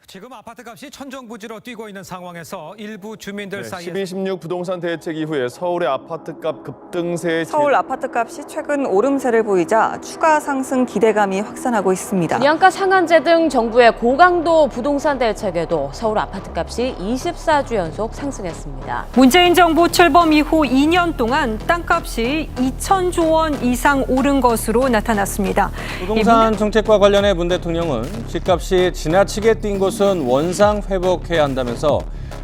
지금 아파트값이 천정부지로 뛰고 있는 상황에서 일부 주민들 사이에 12.16 부동산 대책 이후에 서울의 아파트값 급등세에 서울 아파트값이 최근 오름세를 보이자 추가 상승 기대감이 확산하고 있습니다. 분양가 상한제 등 정부의 고강도 부동산 대책에도 서울 아파트값이 24주 연속 상승했습니다. 문재인 정부 출범 이후 2년 동안 땅값이 2,000조 원 이상 오른 것으로 나타났습니다. 부동산 정책과 관련해 문 대통령은 집값이 지나치게 뛴 곳은 원상 회복해야 한다면서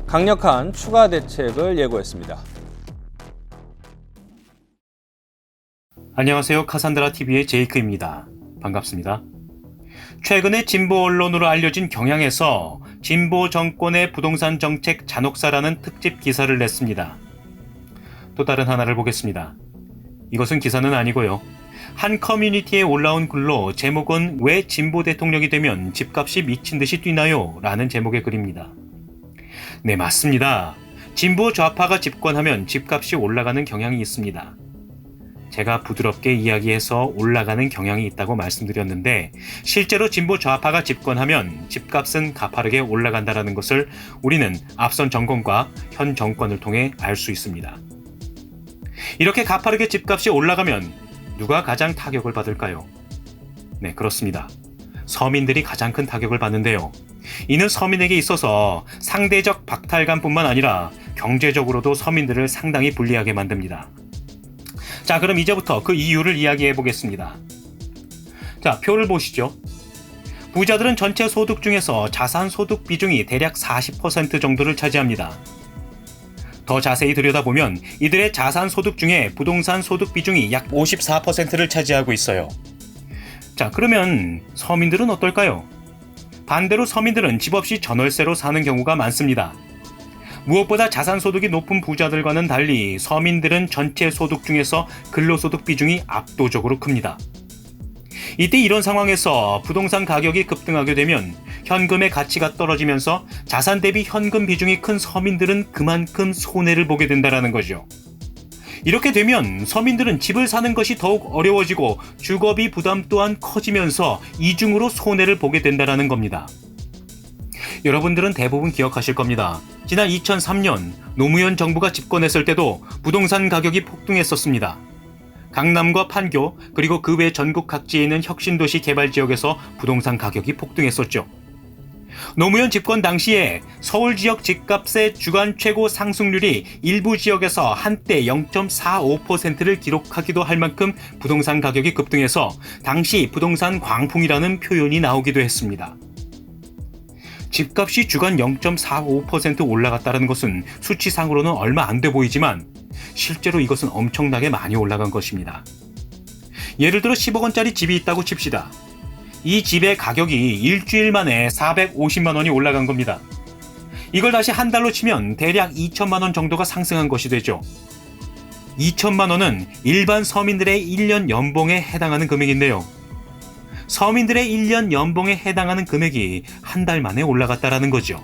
강력한 추가 대책을 예고했습니다. 안녕하세요. 카산드라TV의 제이크입니다. 반갑습니다. 최근에 진보 언론으로 알려진 경향에서 진보 정권의 부동산 정책 잔혹사라는 특집 기사를 냈습니다. 또 다른 하나를 보겠습니다. 이것은 기사는 아니고요. 한 커뮤니티에 올라온 글로 제목은 왜 진보 대통령이 되면 집값이 미친 듯이 뛰나요? 라는 제목의 글입니다. 네, 맞습니다. 진보 좌파가 집권하면 집값이 올라가는 경향이 있습니다. 제가 부드럽게 이야기해서 올라가는 경향이 있다고 말씀드렸는데 실제로 진보 좌파가 집권하면 집값은 가파르게 올라간다는 것을 우리는 앞선 정권과 현 정권을 통해 알 수 있습니다. 이렇게 가파르게 집값이 올라가면 누가 가장 타격을 받을까요? 네, 그렇습니다. 서민들이 가장 큰 타격을 받는데요. 이는 서민에게 있어서 상대적 박탈감뿐만 아니라 경제적으로도 서민들을 상당히 불리하게 만듭니다. 자, 그럼 이제부터 그 이유를 이야기해 보겠습니다. 자, 표를 보시죠. 부자들은 전체 소득 중에서 자산 소득 비중이 대략 40% 정도를 차지합니다. 더 자세히 들여다보면 이들의 자산 소득 중에 부동산 소득 비중이 약 54%를 차지하고 있어요. 자, 그러면 서민들은 어떨까요? 반대로 서민들은 집 없이 전월세로 사는 경우가 많습니다. 무엇보다 자산 소득이 높은 부자들과는 달리 서민들은 전체 소득 중에서 근로소득 비중이 압도적으로 큽니다. 이때 이런 상황에서 부동산 가격이 급등하게 되면 현금의 가치가 떨어지면서 자산 대비 현금 비중이 큰 서민들은 그만큼 손해를 보게 된다는 거죠. 이렇게 되면 서민들은 집을 사는 것이 더욱 어려워지고 주거비 부담 또한 커지면서 이중으로 손해를 보게 된다는 겁니다. 여러분들은 대부분 기억하실 겁니다. 지난 2003년 노무현 정부가 집권했을 때도 부동산 가격이 폭등했었습니다. 강남과 판교 그리고 그 외 전국 각지에 있는 혁신도시 개발지역에서 부동산 가격이 폭등했었죠. 노무현 집권 당시에 서울 지역 집값의 주간 최고 상승률이 일부 지역에서 한때 0.45%를 기록하기도 할 만큼 부동산 가격이 급등해서 당시 부동산 광풍이라는 표현이 나오기도 했습니다. 집값이 주간 0.45% 올라갔다는 것은 수치상으로는 얼마 안 돼 보이지만 실제로 이것은 엄청나게 많이 올라간 것입니다. 예를 들어 10억 원짜리 집이 있다고 칩시다. 이 집의 가격이 일주일 만에 450만 원이 올라간 겁니다. 이걸 다시 한 달로 치면 대략 2천만 원 정도가 상승한 것이 되죠. 2천만 원은 일반 서민들의 1년 연봉에 해당하는 금액인데요. 서민들의 1년 연봉에 해당하는 금액이 한 달 만에 올라갔다는 거죠.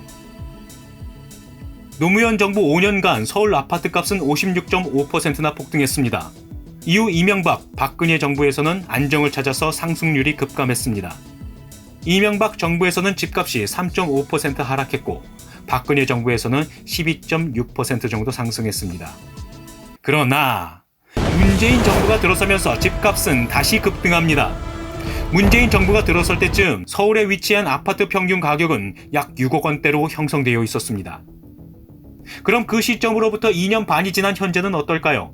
노무현 정부 5년간 서울 아파트 값은 56.5%나 폭등했습니다. 이후 이명박, 박근혜 정부에서는 안정을 찾아서 상승률이 급감했습니다. 이명박 정부에서는 집값이 3.5% 하락했고 박근혜 정부에서는 12.6% 정도 상승했습니다. 그러나 문재인 정부가 들어서면서 집값은 다시 급등합니다. 문재인 정부가 들어설 때쯤 서울에 위치한 아파트 평균 가격은 약 6억 원대로 형성되어 있었습니다. 그럼 그 시점으로부터 2년 반이 지난 현재는 어떨까요?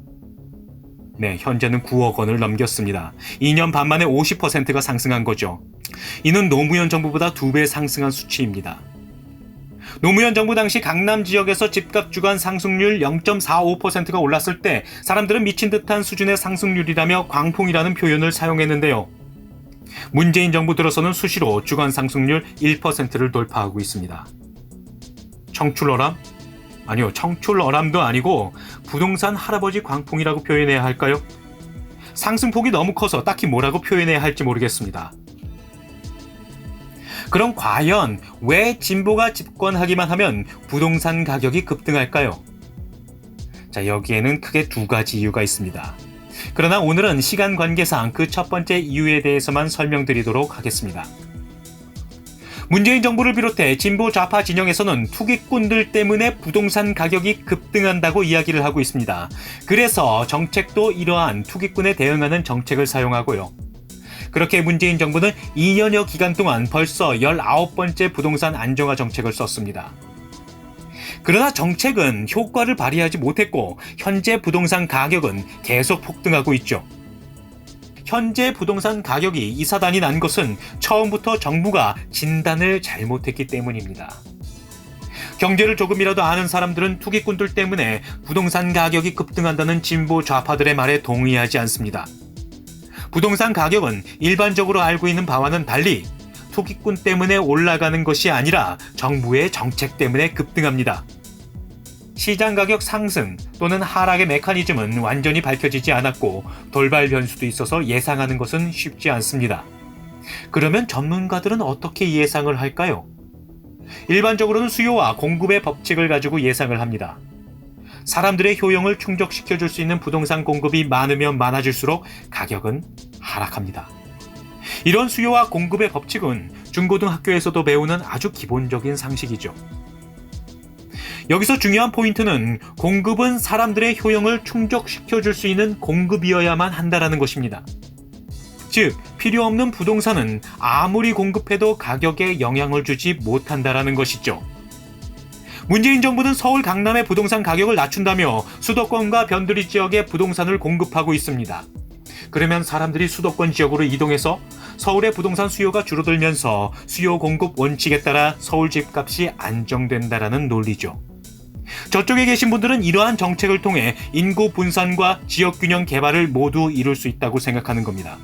네, 현재는 9억 원을 넘겼습니다. 2년 반 만에 50%가 상승한 거죠. 이는 노무현 정부보다 2배 상승한 수치입니다. 노무현 정부 당시 강남 지역에서 집값 주간 상승률 0.45%가 올랐을 때 사람들은 미친 듯한 수준의 상승률이라며 광풍이라는 표현을 사용했는데요. 문재인 정부 들어서는 수시로 주간 상승률 1%를 돌파하고 있습니다. 청출어람? 아니요, 청출어람도 아니고 부동산 할아버지 광풍이라고 표현해야 할까요? 상승폭이 너무 커서 딱히 뭐라고 표현해야 할지 모르겠습니다. 그럼 과연 왜 진보가 집권하기만 하면 부동산 가격이 급등할까요? 자, 여기에는 크게 두 가지 이유가 있습니다. 그러나 오늘은 시간 관계상 그 첫 번째 이유에 대해서만 설명드리도록 하겠습니다. 문재인 정부를 비롯해 진보 좌파 진영에서는 투기꾼들 때문에 부동산 가격이 급등한다고 이야기를 하고 있습니다. 그래서 정책도 이러한 투기꾼에 대응하는 정책을 사용하고요. 그렇게 문재인 정부는 2년여 기간 동안 벌써 19번째 부동산 안정화 정책을 썼습니다. 그러나 정책은 효과를 발휘하지 못했고 현재 부동산 가격은 계속 폭등하고 있죠. 현재 부동산 가격이 이 사단이 난 것은 처음부터 정부가 진단을 잘못했기 때문입니다. 경제를 조금이라도 아는 사람들은 투기꾼들 때문에 부동산 가격이 급등한다는 진보 좌파들의 말에 동의하지 않습니다. 부동산 가격은 일반적으로 알고 있는 바와는 달리 투기꾼 때문에 올라가는 것이 아니라 정부의 정책 때문에 급등합니다. 시장 가격 상승 또는 하락의 메커니즘은 완전히 밝혀지지 않았고 돌발 변수도 있어서 예상하는 것은 쉽지 않습니다. 그러면 전문가들은 어떻게 예상을 할까요? 일반적으로는 수요와 공급의 법칙을 가지고 예상을 합니다. 사람들의 효용을 충족시켜줄 수 있는 부동산 공급이 많으면 많아질수록 가격은 하락합니다. 이런 수요와 공급의 법칙은 중고등학교에서도 배우는 아주 기본적인 상식이죠. 여기서 중요한 포인트는 공급은 사람들의 효용을 충족시켜줄 수 있는 공급이어야만 한다는 것입니다. 즉, 필요 없는 부동산은 아무리 공급해도 가격에 영향을 주지 못한다는 것이죠. 문재인 정부는 서울 강남의 부동산 가격을 낮춘다며 수도권과 변두리 지역에 부동산을 공급하고 있습니다. 그러면 사람들이 수도권 지역으로 이동해서 서울의 부동산 수요가 줄어들면서 수요 공급 원칙에 따라 서울 집값이 안정된다라는 논리죠. 저쪽에 계신 분들은 이러한 정책을 통해 인구 분산과 지역 균형 개발을 모두 이룰 수 있다고 생각하는 겁니다.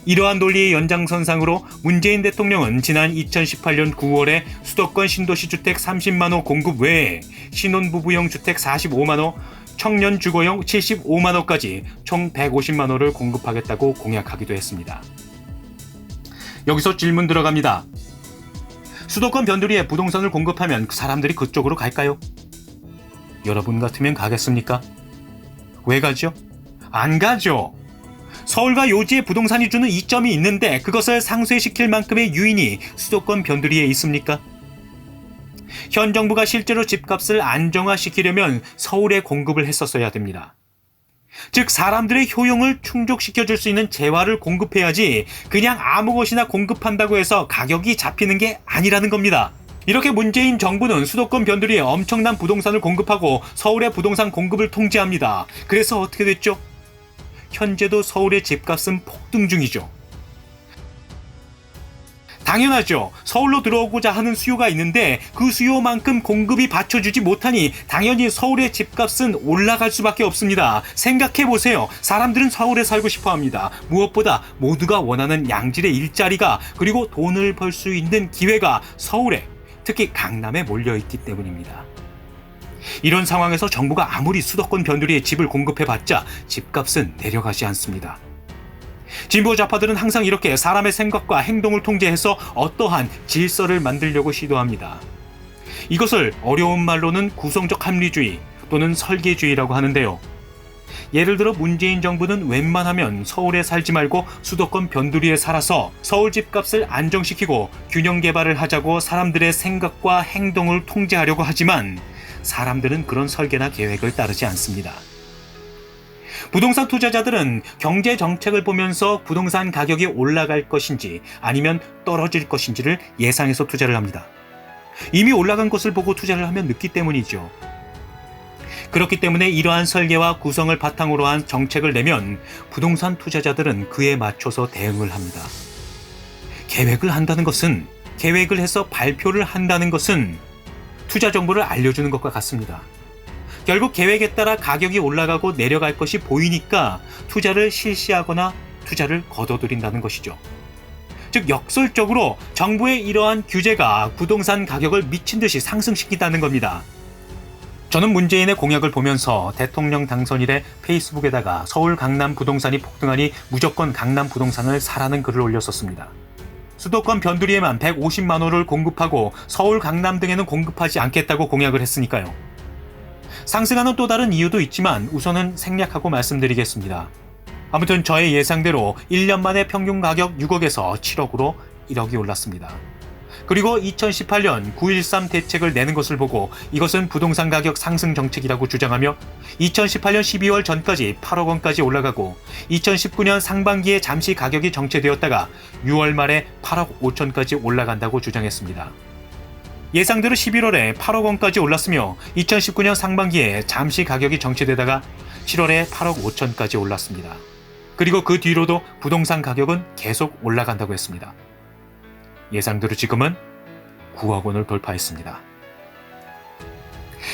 이러한 논리의 연장선상으로 문재인 대통령은 지난 2018년 9월에 수도권 신도시 주택 30만 호 공급 외에 신혼부부용 주택 45만 호, 청년 주거용 75만 호까지 총 150만 호를 공급하겠다고 공약하기도 했습니다. 여기서 질문 들어갑니다. 수도권 변두리에 부동산을 공급하면 사람들이 그쪽으로 갈까요? 여러분 같으면 가겠습니까? 왜 가죠? 안 가죠. 서울과 요지에 부동산이 주는 이점이 있는데 그것을 상쇄시킬 만큼의 유인이 수도권 변두리에 있습니까? 현 정부가 실제로 집값을 안정화시키려면 서울에 공급을 했었어야 됩니다. 즉 사람들의 효용을 충족시켜줄 수 있는 재화를 공급해야지 그냥 아무 것이나 공급한다고 해서 가격이 잡히는 게 아니라는 겁니다. 이렇게 문재인 정부는 수도권 변두리에 엄청난 부동산을 공급하고 서울의 부동산 공급을 통제합니다. 그래서 어떻게 됐죠? 현재도 서울의 집값은 폭등 중이죠. 당연하죠. 서울로 들어오고자 하는 수요가 있는데 그 수요만큼 공급이 받쳐주지 못하니 당연히 서울의 집값은 올라갈 수밖에 없습니다. 생각해보세요. 사람들은 서울에 살고 싶어합니다. 무엇보다 모두가 원하는 양질의 일자리가 그리고 돈을 벌 수 있는 기회가 서울에, 특히 강남에 몰려있기 때문입니다. 이런 상황에서 정부가 아무리 수도권 변두리에 집을 공급해봤자 집값은 내려가지 않습니다. 진보 좌파들은 항상 이렇게 사람의 생각과 행동을 통제해서 어떠한 질서를 만들려고 시도합니다. 이것을 어려운 말로는 구성적 합리주의 또는 설계주의라고 하는데요. 예를 들어 문재인 정부는 웬만하면 서울에 살지 말고 수도권 변두리에 살아서 서울 집값을 안정시키고 균형 개발을 하자고 사람들의 생각과 행동을 통제하려고 하지만 사람들은 그런 설계나 계획을 따르지 않습니다. 부동산 투자자들은 경제 정책을 보면서 부동산 가격이 올라갈 것인지 아니면 떨어질 것인지를 예상해서 투자를 합니다. 이미 올라간 것을 보고 투자를 하면 늦기 때문이죠. 그렇기 때문에 이러한 설계와 구성을 바탕으로 한 정책을 내면 부동산 투자자들은 그에 맞춰서 대응을 합니다. 계획을 한다는 것은, 계획을 해서 발표를 한다는 것은 투자 정보를 알려주는 것과 같습니다. 결국 계획에 따라 가격이 올라가고 내려갈 것이 보이니까 투자를 실시하거나 투자를 거둬들인다는 것이죠. 즉 역설적으로 정부의 이러한 규제가 부동산 가격을 미친 듯이 상승시킨다는 겁니다. 저는 문재인의 공약을 보면서 대통령 당선 이래 페이스북에다가 서울 강남 부동산이 폭등하니 무조건 강남 부동산을 사라는 글을 올렸었습니다. 수도권 변두리에만 150만 호를 공급하고 서울 강남 등에는 공급하지 않겠다고 공약을 했으니까요. 상승하는 또 다른 이유도 있지만 우선은 생략하고 말씀드리겠습니다. 아무튼 저의 예상대로 1년 만에 평균 가격 6억에서 7억으로 1억이 올랐습니다. 그리고 2018년 9.13 대책을 내는 것을 보고 이것은 부동산 가격 상승 정책이라고 주장하며 2018년 12월 전까지 8억 원까지 올라가고 2019년 상반기에 잠시 가격이 정체되었다가 6월 말에 8억 5천까지 올라간다고 주장했습니다. 예상대로 11월에 8억 원까지 올랐으며 2019년 상반기에 잠시 가격이 정체되다가 7월에 8억 5천까지 올랐습니다. 그리고 그 뒤로도 부동산 가격은 계속 올라간다고 했습니다. 예상대로 지금은 9억 원을 돌파했습니다.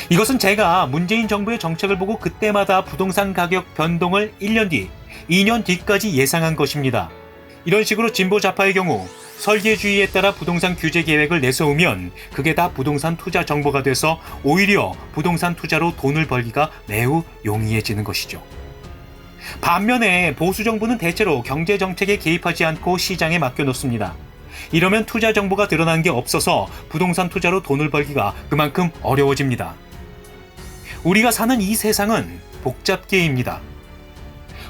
이것은 제가 문재인 정부의 정책을 보고 그때마다 부동산 가격 변동을 1년 뒤, 2년 뒤까지 예상한 것입니다. 이런 식으로 진보 좌파의 경우 설계주의에 따라 부동산 규제 계획을 내세우면 그게 다 부동산 투자 정보가 돼서 오히려 부동산 투자로 돈을 벌기가 매우 용이해지는 것이죠. 반면에 보수 정부는 대체로 경제 정책에 개입하지 않고 시장에 맡겨놓습니다. 이러면 투자 정보가 드러난 게 없어서 부동산 투자로 돈을 벌기가 그만큼 어려워집니다. 우리가 사는 이 세상은 복잡계입니다.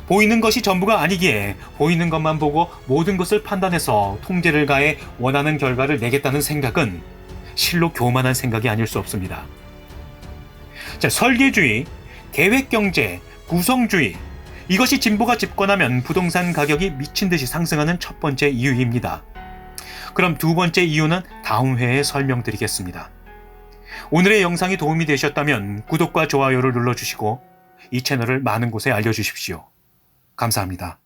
보이는 것이 전부가 아니기에 보이는 것만 보고 모든 것을 판단해서 통제를 가해 원하는 결과를 내겠다는 생각은 실로 교만한 생각이 아닐 수 없습니다. 자, 설계주의, 계획경제, 구성주의, 이것이 진보가 집권하면 부동산 가격이 미친 듯이 상승하는 첫 번째 이유입니다. 그럼 두 번째 이유는 다음 회에 설명드리겠습니다. 오늘의 영상이 도움이 되셨다면 구독과 좋아요를 눌러주시고 이 채널을 많은 곳에 알려주십시오. 감사합니다.